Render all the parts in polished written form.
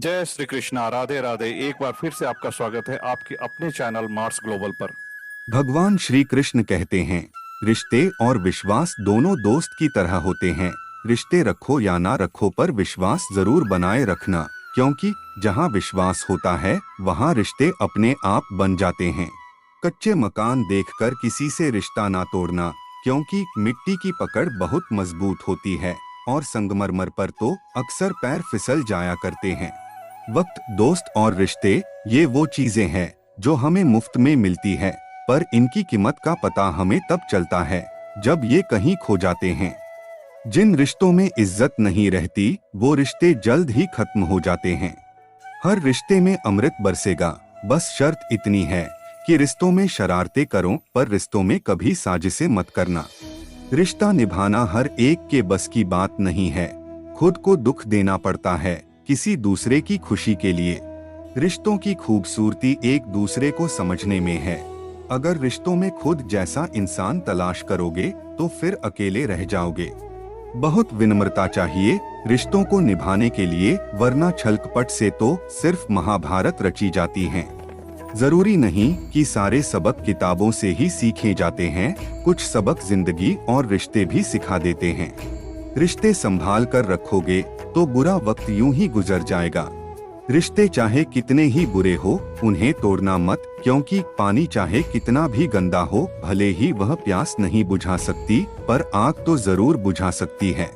जय श्री कृष्णा। राधे राधे। एक बार फिर से आपका स्वागत है आपके अपने चैनल मार्स ग्लोबल पर। भगवान श्री कृष्ण कहते हैं, रिश्ते और विश्वास दोनों दोस्त की तरह होते हैं। रिश्ते रखो या ना रखो पर विश्वास जरूर बनाए रखना, क्योंकि जहाँ विश्वास होता है वहाँ रिश्ते अपने आप बन जाते हैं। कच्चे मकान देखकर किसी से रिश्ता ना तोड़ना, क्योंकि मिट्टी की पकड़ बहुत मजबूत होती है और संगमरमर पर तो अक्सर पैर फिसल जाया करते हैं। वक्त, दोस्त और रिश्ते ये वो चीजें हैं जो हमें मुफ्त में मिलती है, पर इनकी कीमत का पता हमें तब चलता है जब ये कहीं खो जाते हैं। जिन रिश्तों में इज्जत नहीं रहती वो रिश्ते जल्द ही खत्म हो जाते हैं। हर रिश्ते में अमृत बरसेगा, बस शर्त इतनी है कि रिश्तों में शरारतें करो पर रिश्तों में कभी साजिशें मत करना। रिश्ता निभाना हर एक के बस की बात नहीं है। खुद को दुख देना पड़ता है किसी दूसरे की खुशी के लिए। रिश्तों की खूबसूरती एक दूसरे को समझने में है। अगर रिश्तों में खुद जैसा इंसान तलाश करोगे तो फिर अकेले रह जाओगे। बहुत विनम्रता चाहिए रिश्तों को निभाने के लिए, वरना छलकपट से तो सिर्फ महाभारत रची जाती हैं। जरूरी नहीं कि सारे सबक किताबों से ही सीखे जाते हैं, कुछ सबक जिंदगी और रिश्ते भी सिखा देते हैं। रिश्ते संभाल कर रखोगे तो बुरा वक्त यूं ही गुजर जाएगा। रिश्ते चाहे कितने ही बुरे हो उन्हें तोड़ना मत, क्योंकि पानी चाहे कितना भी गंदा हो भले ही वह प्यास नहीं बुझा सकती, पर आग तो जरूर बुझा सकती है।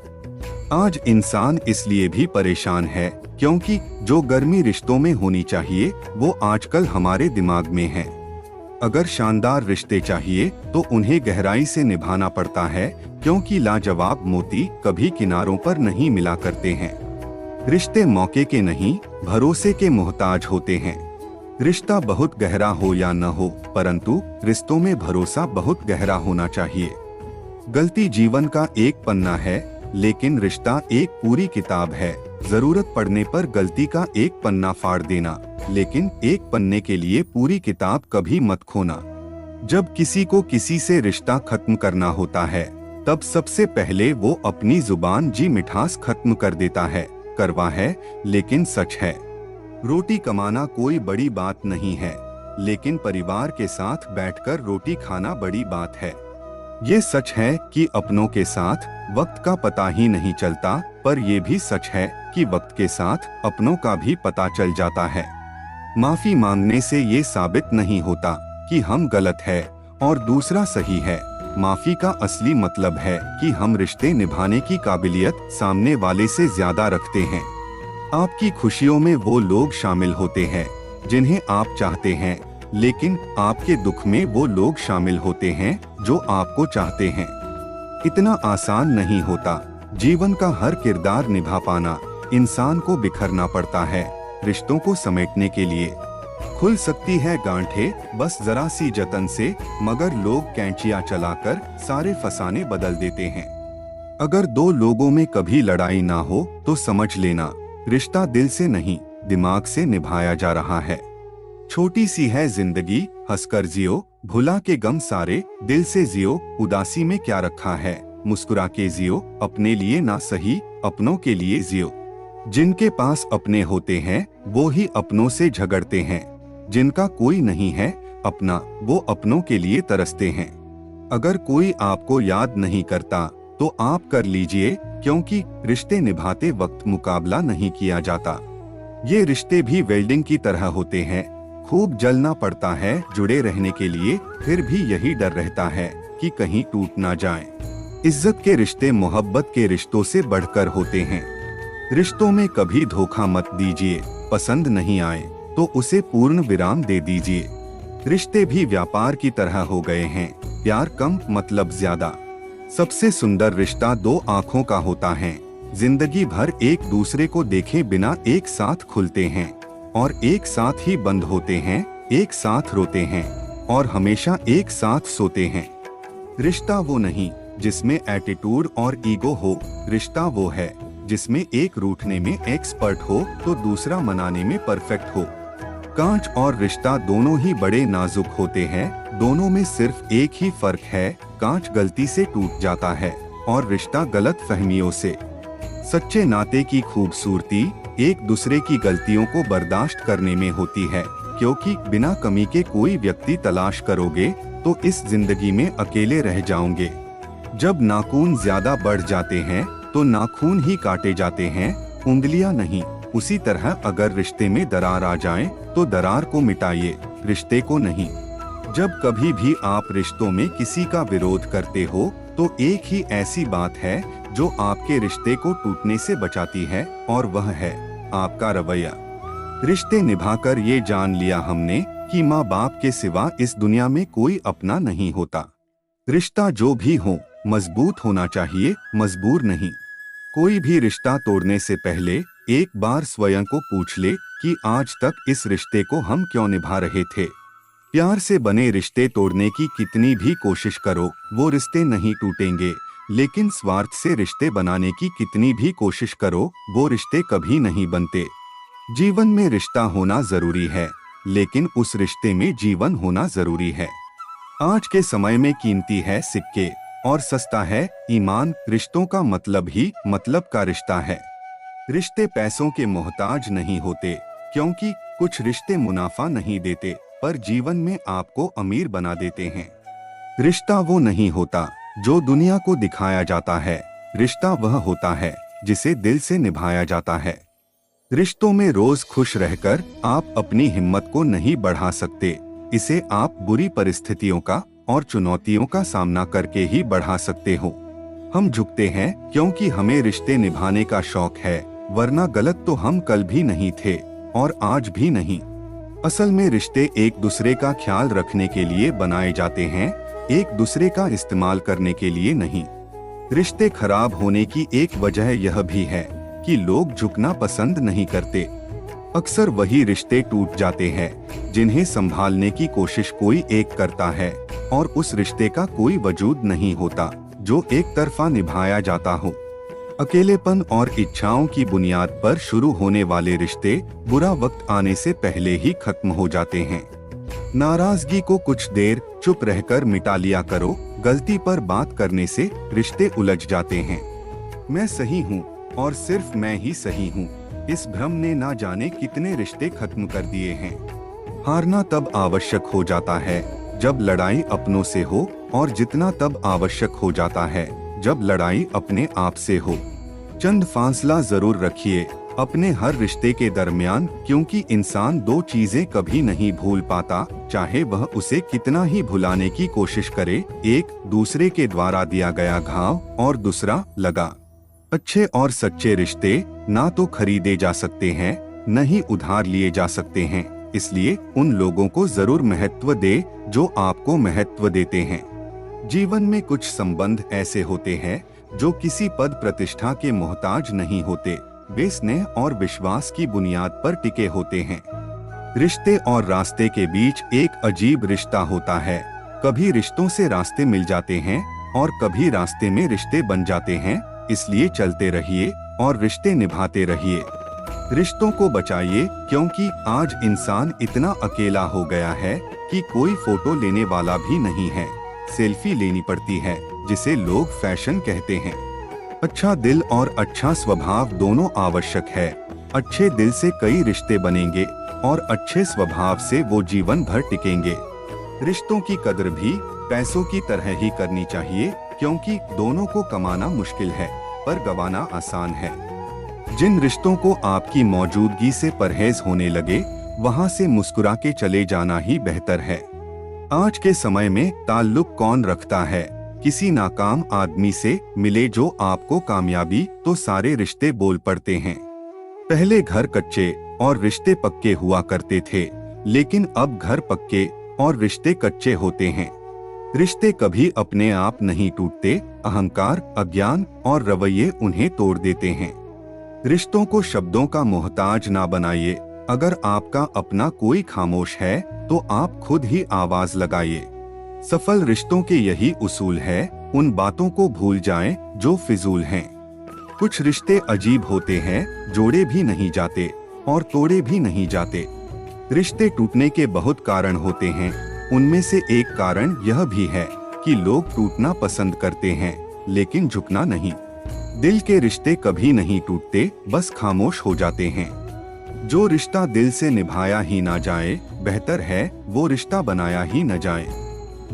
आज इंसान इसलिए भी परेशान है क्योंकि जो गर्मी रिश्तों में होनी चाहिए वो आजकल हमारे दिमाग में है। अगर शानदार रिश्ते चाहिए तो उन्हें गहराई से निभाना पड़ता है, क्योंकि लाजवाब मोती कभी किनारों पर नहीं मिला करते हैं। रिश्ते मौके के नहीं, भरोसे के मोहताज होते हैं। रिश्ता बहुत गहरा हो या न हो, परंतु रिश्तों में भरोसा बहुत गहरा होना चाहिए। गलती जीवन का एक पन्ना है, लेकिन रिश्ता एक पूरी किताब है। जरूरत पड़ने पर गलती का एक पन्ना फाड़ देना, लेकिन एक पन्ने के लिए पूरी किताब कभी मत खोना। जब किसी को किसी से रिश्ता खत्म करना होता है तब सबसे पहले वो अपनी जुबान जी मिठास खत्म कर देता है। करवा है लेकिन सच है। रोटी कमाना कोई बड़ी बात नहीं है, लेकिन परिवार के साथ बैठकर रोटी खाना बड़ी बात है। ये सच है कि अपनों के साथ वक्त का पता ही नहीं चलता, पर यह भी सच है कि वक्त के साथ अपनों का भी पता चल जाता है। माफी मांगने से ये साबित नहीं होता कि हम गलत है और दूसरा सही है। माफी का असली मतलब है कि हम रिश्ते निभाने की काबिलियत सामने वाले से ज्यादा रखते हैं। आपकी खुशियों में वो लोग शामिल होते हैं जिन्हें आप चाहते हैं, लेकिन आपके दुख में वो लोग शामिल होते हैं जो आपको चाहते हैं। इतना आसान नहीं होता जीवन का हर किरदार निभा पाना। इंसान को बिखरना पड़ता है रिश्तों को समेटने के लिए। खुल सकती है गांठें बस जरा सी जतन से, मगर लोग कैंचियां चलाकर सारे फसाने बदल देते हैं। अगर दो लोगों में कभी लड़ाई ना हो तो समझ लेना रिश्ता दिल से नहीं दिमाग से निभाया जा रहा है। छोटी सी है जिंदगी, हंसकर जियो, भुला के गम सारे, दिल से जियो, उदासी में क्या रखा है, मुस्कुरा के जियो, अपने लिए ना सही अपनों के लिए जियो। जिनके पास अपने होते हैं वो ही अपनों से झगड़ते हैं, जिनका कोई नहीं है अपना वो अपनों के लिए तरसते हैं। अगर कोई आपको याद नहीं करता तो आप कर लीजिए, क्योंकि रिश्ते निभाते वक्त मुकाबला नहीं किया जाता। ये रिश्ते भी वेल्डिंग की तरह होते हैं, खूब जलना पड़ता है जुड़े रहने के लिए, फिर भी यही डर रहता है कि कहीं टूट ना जाए। इज्जत के रिश्ते मोहब्बत के रिश्तों से बढ़कर होते हैं। रिश्तों में कभी धोखा मत दीजिए, पसंद नहीं आए तो उसे पूर्ण विराम दे दीजिए। रिश्ते भी व्यापार की तरह हो गए हैं, प्यार कम मतलब ज्यादा। सबसे सुंदर रिश्ता दो आंखों का होता है, जिंदगी भर एक दूसरे को देखे बिना एक साथ खुलते हैं और एक साथ ही बंद होते हैं, एक साथ रोते हैं और हमेशा एक साथ सोते हैं। रिश्ता वो नहीं जिसमें एटीट्यूड और ईगो हो, रिश्ता वो है जिसमें एक रूठने में एक्सपर्ट हो तो दूसरा मनाने में परफेक्ट हो। कांच और रिश्ता दोनों ही बड़े नाजुक होते हैं, दोनों में सिर्फ एक ही फर्क है, कांच गलती से टूट जाता है और रिश्ता गलत फहमियों से। सच्चे नाते की खूबसूरती एक दूसरे की गलतियों को बर्दाश्त करने में होती है, क्योंकि बिना कमी के कोई व्यक्ति तलाश करोगे तो इस जिंदगी में अकेले रह जाओगे। जब नाखून ज्यादा बढ़ जाते हैं तो नाखून ही काटे जाते हैं, उंगलियां नहीं। उसी तरह अगर रिश्ते में दरार आ जाए तो दरार को मिटाइए, रिश्ते को नहीं। जब कभी भी आप रिश्तों में किसी का विरोध करते हो तो एक ही ऐसी बात है जो आपके रिश्ते को टूटने से बचाती है, और वह है आपका रवैया। रिश्ते निभाकर ये जान लिया हमने कि माँ बाप के सिवा इस दुनिया में कोई अपना नहीं होता। रिश्ता जो भी हो मजबूत होना चाहिए, मजबूर नहीं। कोई भी रिश्ता तोड़ने से पहले एक बार स्वयं को पूछ ले कि आज तक इस रिश्ते को हम क्यों निभा रहे थे। प्यार से बने रिश्ते तोड़ने की कितनी भी कोशिश करो वो रिश्ते नहीं टूटेंगे, लेकिन स्वार्थ से रिश्ते बनाने की कितनी भी कोशिश करो वो रिश्ते कभी नहीं बनते। जीवन में रिश्ता होना जरूरी है, लेकिन उस रिश्ते में जीवन होना जरूरी है। आज के समय में कीमती है सिक्के और सस्ता है ईमान। रिश्तों का मतलब ही मतलब का रिश्ता है। रिश्ते पैसों के मोहताज नहीं होते, क्योंकि कुछ रिश्ते मुनाफा नहीं देते पर जीवन में आपको अमीर बना देते हैं। रिश्ता वो नहीं होता जो दुनिया को दिखाया जाता है, रिश्ता वह होता है जिसे दिल से निभाया जाता है। रिश्तों में रोज खुश रहकर आप अपनी हिम्मत को नहीं बढ़ा सकते, इसे आप बुरी परिस्थितियों का और चुनौतियों का सामना करके ही बढ़ा सकते हो। हम झुकते हैं क्योंकि हमें रिश्ते निभाने का शौक है, वरना गलत तो हम कल भी नहीं थे और आज भी नहीं। असल में रिश्ते एक दूसरे का ख्याल रखने के लिए बनाए जाते हैं, एक दूसरे का इस्तेमाल करने के लिए नहीं। रिश्ते खराब होने की एक वजह यह भी है कि लोग झुकना पसंद नहीं करते। अक्सर वही रिश्ते टूट जाते हैं जिन्हें संभालने की कोशिश कोई एक करता है, और उस रिश्ते का कोई वजूद नहीं होता जो एक तरफा निभाया जाता हो। अकेलेपन और इच्छाओं की बुनियाद पर शुरू होने वाले रिश्ते बुरा वक्त आने से पहले ही खत्म हो जाते हैं। नाराजगी को कुछ देर चुप रहकर मिटा लिया करो, गलती पर बात करने से रिश्ते उलझ जाते हैं। मैं सही हूँ और सिर्फ मैं ही सही हूँ, इस भ्रम ने ना जाने कितने रिश्ते खत्म कर दिए हैं। हारना तब आवश्यक हो जाता है जब लड़ाई अपनों से हो, और जितना तब आवश्यक हो जाता है जब लड़ाई अपने आप से हो। चंद फासला जरूर रखिए अपने हर रिश्ते के दरमियान, क्योंकि इंसान दो चीजें कभी नहीं भूल पाता, चाहे वह उसे कितना ही भुलाने की कोशिश करे। एक दूसरे के द्वारा दिया गया घाव और दूसरा लगा। अच्छे और सच्चे रिश्ते ना तो खरीदे जा सकते हैं, न ही उधार लिए जा सकते हैं, इसलिए उन लोगों को जरूर महत्व दे जो आपको महत्व देते हैं। जीवन में कुछ संबंध ऐसे होते हैं जो किसी पद प्रतिष्ठा के मोहताज नहीं होते, वे स्नेह और विश्वास की बुनियाद पर टिके होते हैं। रिश्ते और रास्ते के बीच एक अजीब रिश्ता होता है, कभी रिश्तों से रास्ते मिल जाते हैं और कभी रास्ते में रिश्ते बन जाते हैं, इसलिए चलते रहिए और रिश्ते निभाते रहिए। रिश्तों को बचाइए, क्योंकि आज इंसान इतना अकेला हो गया है कि कोई फोटो लेने वाला भी नहीं है, सेल्फी लेनी पड़ती है जिसे लोग फैशन कहते हैं। अच्छा दिल और अच्छा स्वभाव दोनों आवश्यक है। अच्छे दिल से कई रिश्ते बनेंगे और अच्छे स्वभाव से वो जीवन भर टिकेंगे। रिश्तों की कदर भी पैसों की तरह ही करनी चाहिए, क्योंकि दोनों को कमाना मुश्किल है पर गंवाना आसान है। जिन रिश्तों को आपकी मौजूदगी से परहेज होने लगे, वहां से मुस्कुरा के चले जाना ही बेहतर है। आज के समय में ताल्लुक कौन रखता है? किसी नाकाम आदमी से मिले जो आपको कामयाबी तो सारे रिश्ते बोल पड़ते हैं। पहले घर कच्चे और रिश्ते पक्के हुआ करते थे, लेकिन अब घर पक्के और रिश्ते कच्चे होते हैं। रिश्ते कभी अपने आप नहीं टूटते, अहंकार, अज्ञान और रवैये उन्हें तोड़ देते हैं। रिश्तों को शब्दों का मोहताज ना बनाइए। अगर आपका अपना कोई खामोश है तो आप खुद ही आवाज लगाइए। सफल रिश्तों के यही उसूल है, उन बातों को भूल जाएं जो फिजूल हैं। कुछ रिश्ते अजीब होते हैं, जोड़े भी नहीं जाते और तोड़े भी नहीं जाते। रिश्ते टूटने के बहुत कारण होते हैं, उनमें से एक कारण यह भी है कि लोग टूटना पसंद करते हैं लेकिन झुकना नहीं। दिल के रिश्ते कभी नहीं टूटते, बस खामोश हो जाते हैं। जो रिश्ता दिल से निभाया ही ना जाए, बेहतर है वो रिश्ता बनाया ही न जाए।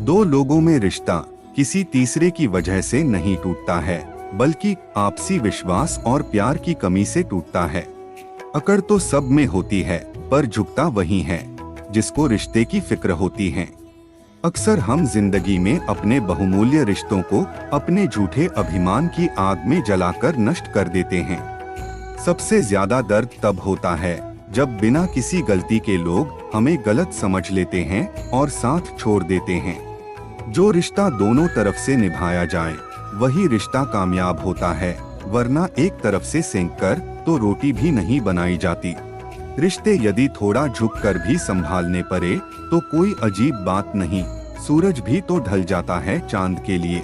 दो लोगों में रिश्ता किसी तीसरे की वजह से नहीं टूटता है, बल्कि आपसी विश्वास और प्यार की कमी से टूटता है। अकड़ तो सब में होती है, पर झुकता वही है जिसको रिश्ते की फिक्र होती है। अक्सर हम जिंदगी में अपने बहुमूल्य रिश्तों को अपने झूठे अभिमान की आग में जलाकर नष्ट कर देते हैं। सबसे ज्यादा दर्द तब होता है जब बिना किसी गलती के लोग हमें गलत समझ लेते हैं और साथ छोड़ देते हैं। जो रिश्ता दोनों तरफ से निभाया जाए वही रिश्ता कामयाब होता है, वरना एक तरफ से सेंक कर तो रोटी भी नहीं बनाई जाती। रिश्ते यदि थोड़ा झुक कर भी संभालने पड़े तो कोई अजीब बात नहीं, सूरज भी तो ढल जाता है चांद के लिए।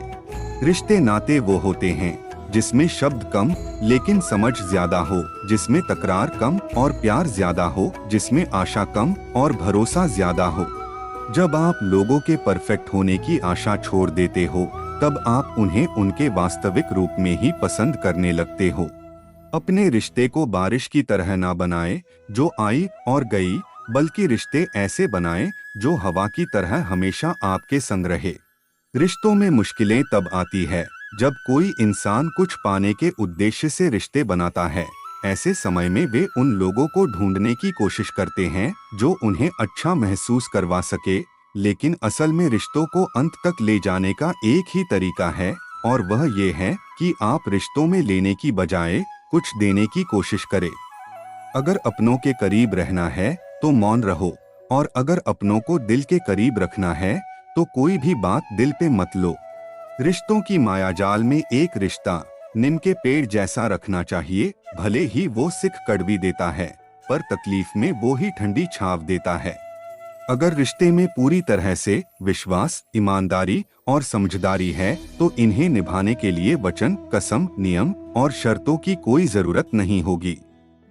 रिश्ते नाते वो होते हैं जिसमें शब्द कम लेकिन समझ ज्यादा हो, जिसमें तकरार कम और प्यार ज्यादा हो, जिसमें आशा कम और भरोसा ज्यादा हो। जब आप लोगों के परफेक्ट होने की आशा छोड़ देते हो, तब आप उन्हें उनके वास्तविक रूप में ही पसंद करने लगते हो। अपने रिश्ते को बारिश की तरह ना बनाएं जो आई और गई, बल्कि रिश्ते ऐसे बनाएं जो हवा की तरह हमेशा आपके संग रहे। रिश्तों में मुश्किलें तब आती है जब कोई इंसान कुछ पाने के उद्देश्य से रिश्ते बनाता है। ऐसे समय में वे उन लोगों को ढूंढने की कोशिश करते हैं जो उन्हें अच्छा महसूस करवा सके, लेकिन असल में रिश्तों को अंत तक ले जाने का एक ही तरीका है, और वह ये है कि आप रिश्तों में लेने की बजाय कुछ देने की कोशिश करें। अगर अपनों के करीब रहना है तो मौन रहो, और अगर अपनों को दिल के करीब रखना है तो कोई भी बात दिल पे मत लो। रिश्तों की मायाजाल में एक रिश्ता नीम के पेड़ जैसा रखना चाहिए, भले ही वो सिक कड़वी देता है, पर तकलीफ में वो ही ठंडी छाव देता है। अगर रिश्ते में पूरी तरह से विश्वास, ईमानदारी और समझदारी है तो इन्हें निभाने के लिए वचन, कसम, नियम और शर्तों की कोई जरूरत नहीं होगी।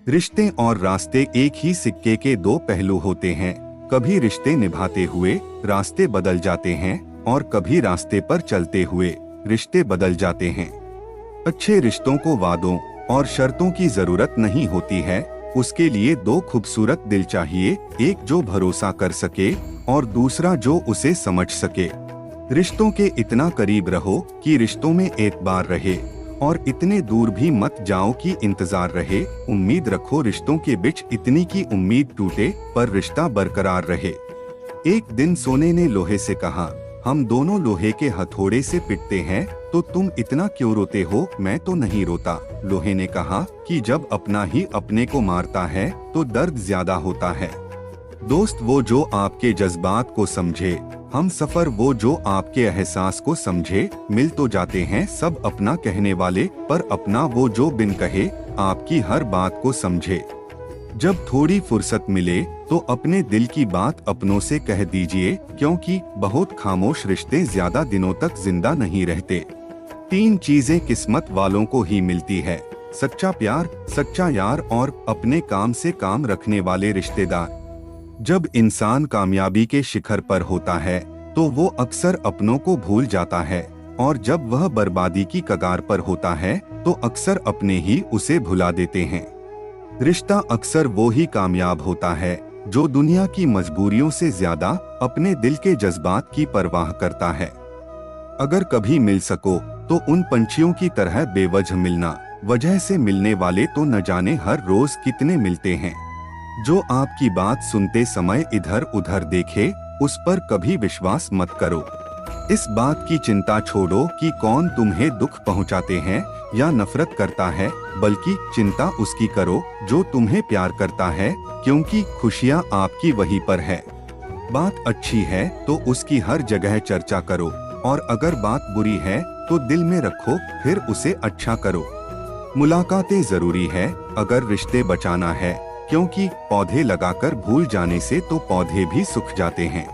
रिश्ते और रास्ते एक ही सिक्के के दो पहलू होते हैं। कभी रिश्ते निभाते हुए रास्ते बदल जाते हैं और कभी रास्ते पर चलते हुए रिश्ते बदल जाते हैं। अच्छे रिश्तों को वादों और शर्तों की जरूरत नहीं होती है, उसके लिए दो खूबसूरत दिल चाहिए, एक जो भरोसा कर सके और दूसरा जो उसे समझ सके। रिश्तों के इतना करीब रहो कि रिश्तों में एतबार रहे, और इतने दूर भी मत जाओ कि इंतजार रहे। उम्मीद रखो रिश्तों के बीच इतनी की उम्मीद टूटे पर रिश्ता बरकरार रहे। एक दिन सोने ने लोहे से कहा, हम दोनों लोहे के हथौड़े से पिटते हैं तो तुम इतना क्यों रोते हो? मैं तो नहीं रोता। लोहे ने कहा कि जब अपना ही अपने को मारता है तो दर्द ज्यादा होता है। दोस्त वो जो आपके जज्बात को समझे, हम सफर वो जो आपके एहसास को समझे। मिल तो जाते हैं सब अपना कहने वाले, पर अपना वो जो बिन कहे आपकी हर बात को समझे। जब थोड़ी फुर्सत मिले तो अपने दिल की बात अपनों से कह दीजिए, क्योंकि बहुत खामोश रिश्ते ज्यादा दिनों तक जिंदा नहीं रहते। 3 चीजें किस्मत वालों को ही मिलती है, सच्चा प्यार, सच्चा यार और अपने काम से काम रखने वाले रिश्तेदार। जब इंसान कामयाबी के शिखर पर होता है तो वो अक्सर अपनों को भूल जाता है, और जब वह बर्बादी की कगार पर होता है तो अक्सर अपने ही उसे भुला देते हैं। रिश्ता अक्सर वो ही कामयाब होता है जो दुनिया की मजबूरियों से ज्यादा अपने दिल के जज्बात की परवाह करता है। अगर कभी मिल सको तो उन पंछियों की तरह बेवजह मिलना, वजह से मिलने वाले तो न जाने हर रोज कितने मिलते हैं। जो आपकी बात सुनते समय इधर उधर देखे, उस पर कभी विश्वास मत करो। इस बात की चिंता छोड़ो कि कौन तुम्हें दुख पहुंचाते हैं या नफरत करता है, बल्कि चिंता उसकी करो जो तुम्हें प्यार करता है, क्योंकि खुशियां आपकी वहीं पर है। बात अच्छी है तो उसकी हर जगह चर्चा करो, और अगर बात बुरी है तो दिल में रखो, फिर उसे अच्छा करो। मुलाकातें जरूरी है अगर रिश्ते बचाना है, क्योंकि पौधे लगाकर भूल जाने से तो पौधे भी सूख जाते हैं।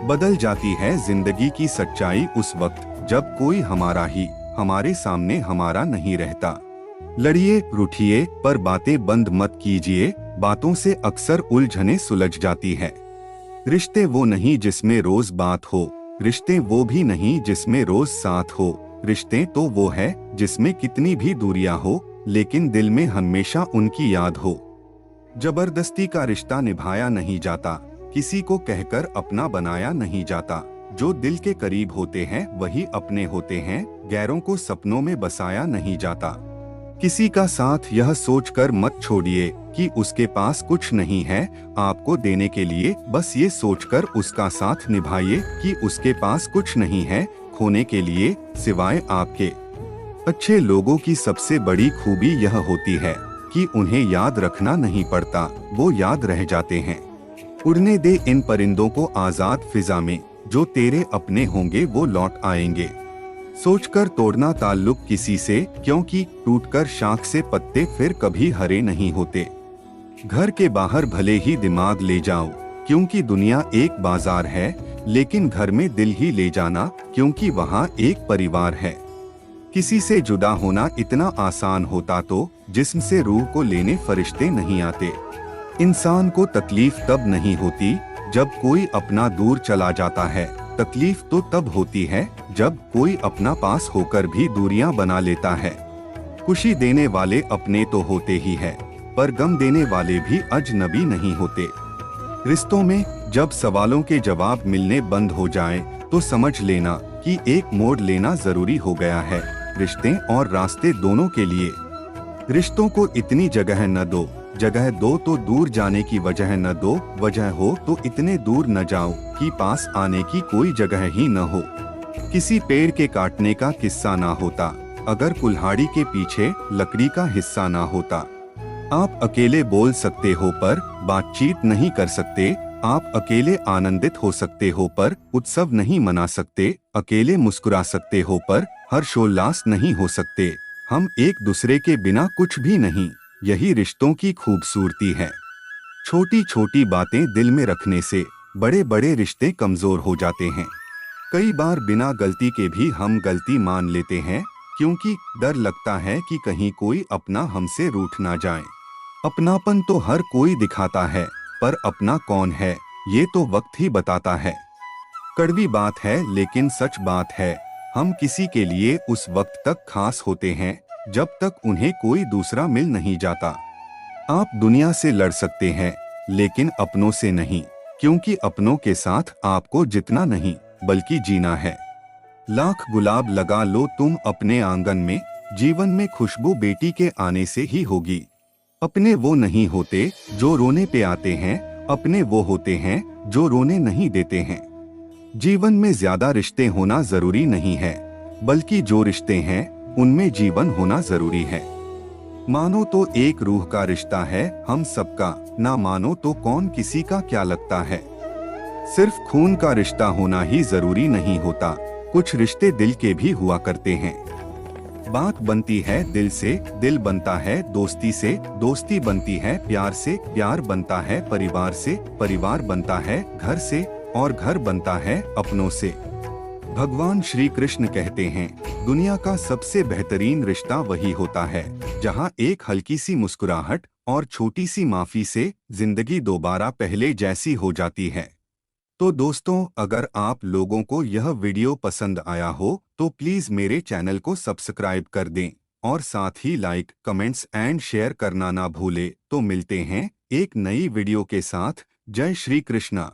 बदल जाती है जिंदगी की सच्चाई उस वक्त जब कोई हमारा ही हमारे सामने हमारा नहीं रहता। लड़िए, रूठिए, पर बातें बंद मत कीजिए, बातों से अक्सर उलझने सुलझ जाती है। रिश्ते वो नहीं जिसमें रोज बात हो, रिश्ते वो भी नहीं जिसमें रोज साथ हो, रिश्ते तो वो है जिसमें कितनी भी दूरियां हो, लेकिन दिल में हमेशा उनकी याद हो। जबरदस्ती का रिश्ता निभाया नहीं जाता, किसी को कहकर अपना बनाया नहीं जाता। जो दिल के करीब होते हैं वही अपने होते हैं, गैरों को सपनों में बसाया नहीं जाता। किसी का साथ यह सोचकर मत छोड़िए कि उसके पास कुछ नहीं है आपको देने के लिए, बस ये सोचकर उसका साथ निभाइए कि उसके पास कुछ नहीं है खोने के लिए सिवाय आपके। अच्छे लोगों की सबसे बड़ी खूबी यह होती है कि उन्हें याद रखना नहीं पड़ता, वो याद रह जाते हैं। उड़ने दे इन परिंदों को आजाद फिजा में, जो तेरे अपने होंगे वो लौट आएंगे। सोचकर तोड़ना ताल्लुक किसी से, क्योंकि टूटकर शाख से पत्ते फिर कभी हरे नहीं होते। घर के बाहर भले ही दिमाग ले जाओ, क्योंकि दुनिया एक बाजार है, लेकिन घर में दिल ही ले जाना, क्योंकि वहाँ एक परिवार है। किसी से जुदा होना इतना आसान होता तो जिस्म से रूह को लेने फरिश्ते नहीं आते। इंसान को तकलीफ तब नहीं होती जब कोई अपना दूर चला जाता है, तकलीफ तो तब होती है जब कोई अपना पास होकर भी दूरियां बना लेता है। खुशी देने वाले अपने तो होते ही है, पर गम देने वाले भी अजनबी नहीं होते। रिश्तों में जब सवालों के जवाब मिलने बंद हो जाएं, तो समझ लेना कि एक मोड़ लेना जरूरी हो गया है, रिश्ते और रास्ते दोनों के लिए। रिश्तों को इतनी जगह न दो, जगह दो तो दूर जाने की वजह न दो, वजह हो तो इतने दूर न जाओ कि पास आने की कोई जगह ही न हो। किसी पेड़ के काटने का किस्सा ना होता अगर कुल्हाड़ी के पीछे लकड़ी का हिस्सा ना होता। आप अकेले बोल सकते हो पर बातचीत नहीं कर सकते, आप अकेले आनंदित हो सकते हो पर उत्सव नहीं मना सकते, अकेले मुस्कुरा सकते हो पर हर्षोल्लास नहीं हो सकते। हम एक दूसरे के बिना कुछ भी नहीं, यही रिश्तों की खूबसूरती है। छोटी छोटी बातें दिल में रखने से बड़े बड़े रिश्ते कमजोर हो जाते हैं। कई बार बिना गलती के भी हम गलती मान लेते हैं, क्योंकि डर लगता है कि कहीं कोई अपना हमसे रूठ ना जाए। अपनापन तो हर कोई दिखाता है, पर अपना कौन है ये तो वक्त ही बताता है। कड़वी बात है लेकिन सच बात है, हम किसी के लिए उस वक्त तक खास होते हैं जब तक उन्हें कोई दूसरा मिल नहीं जाता। आप दुनिया से लड़ सकते हैं लेकिन अपनों से नहीं, क्योंकि अपनों के साथ आपको जितना नहीं बल्कि जीना है। लाख गुलाब लगा लो तुम अपने आंगन में, जीवन में खुशबू बेटी के आने से ही होगी। अपने वो नहीं होते जो रोने पे आते हैं, अपने वो होते हैं जो रोने नहीं देते हैं। जीवन में ज्यादा रिश्ते होना जरूरी नहीं है, बल्कि जो रिश्ते हैं उनमें जीवन होना जरूरी है। मानो तो एक रूह का रिश्ता है हम सबका, ना मानो तो कौन किसी का क्या लगता है। सिर्फ खून का रिश्ता होना ही जरूरी नहीं होता, कुछ रिश्ते दिल के भी हुआ करते हैं। बात बनती है दिल से, दिल बनता है दोस्ती से, दोस्ती बनती है प्यार से, प्यार बनता है परिवार से, परिवार बनता है घर से, और घर बनता है अपनों से। भगवान श्री कृष्ण कहते हैं, दुनिया का सबसे बेहतरीन रिश्ता वही होता है जहां एक हल्की सी मुस्कुराहट और छोटी सी माफी से जिंदगी दोबारा पहले जैसी हो जाती है। तो दोस्तों, अगर आप लोगों को यह वीडियो पसंद आया हो तो प्लीज मेरे चैनल को सब्सक्राइब कर दें और साथ ही लाइक, कमेंट्स एंड शेयर करना ना भूले। तो मिलते हैं एक नई वीडियो के साथ। जय श्री कृष्णा।